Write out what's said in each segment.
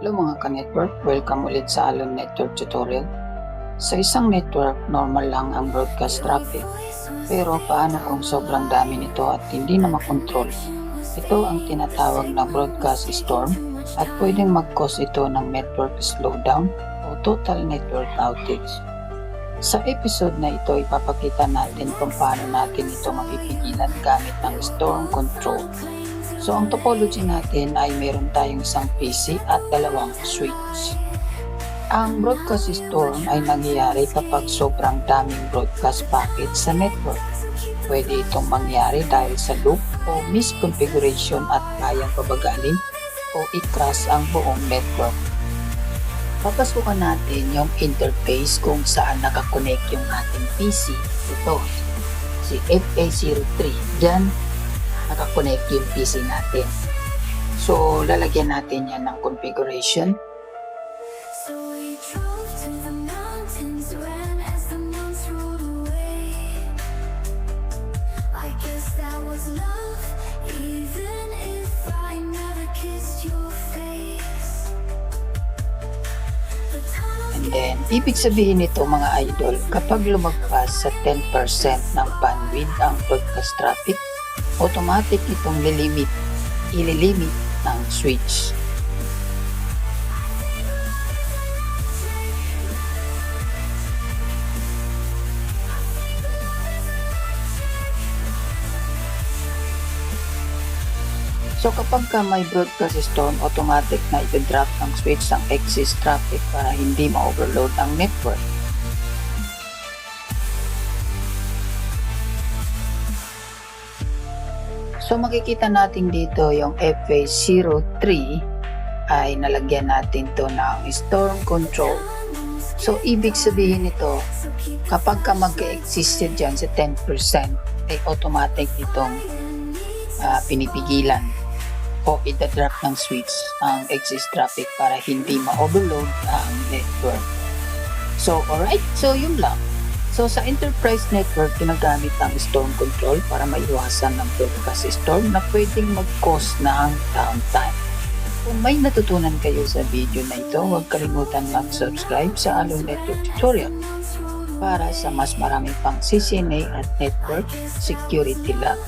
Hello mga ka-network, welcome ulit sa Alon Network Tutorial. Sa isang network, normal lang ang broadcast traffic. Pero paano kung sobrang dami nito at hindi na makontrol? Ito ang tinatawag na broadcast storm at pwedeng mag-cause ito ng network slowdown o total network outage. Sa episode na ito, ipapakita natin kung paano natin ito mapipigilan gamit ng storm control. So ang topology natin ay meron tayong isang PC at dalawang switch. Ang broadcast storm ay nangyayari kapag sobrang daming broadcast packets sa network. Pwede itong mangyari dahil sa loop o misconfiguration at kayang pabagalin o i-crash ang buong network. Papasukan natin yung interface kung saan nakakonect yung ating PC. Ito, si FA03. Diyan nakakonect yung PC natin. So, lalagyan natin yan ng configuration. So we drove to the mountains when as the months rolled away. I guess that was love, even if I never kissed your face. And then, ibig sabihin nito mga idol, kapag lumagpas sa 10% ng bandwidth ang broadcast traffic, automatic itong ililimit ng switch. So kapag may broadcast storm, automatic na i-drop ng switch ang excess traffic para hindi ma-overload ang network. So makikita natin dito yung FA03 ay nalagyan natin to ng storm control. So ibig sabihin nito, kapag ka mag-exist dyan sa 10%, ay automatic itong pinipigilan o ita-drop ng switch ang excess traffic para hindi ma-overload ang network. So alright, so yun lang. So sa enterprise network, ginagamit ang storm control para maiwasan ng broadcast storm na pwedeng mag-cause ng downtime. Kung may natutunan kayo sa video na ito, huwag kalimutan mag-subscribe sa Alon Network Tutorial para sa mas marami pang CCNA at network security lab.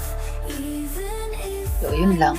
So yun lang.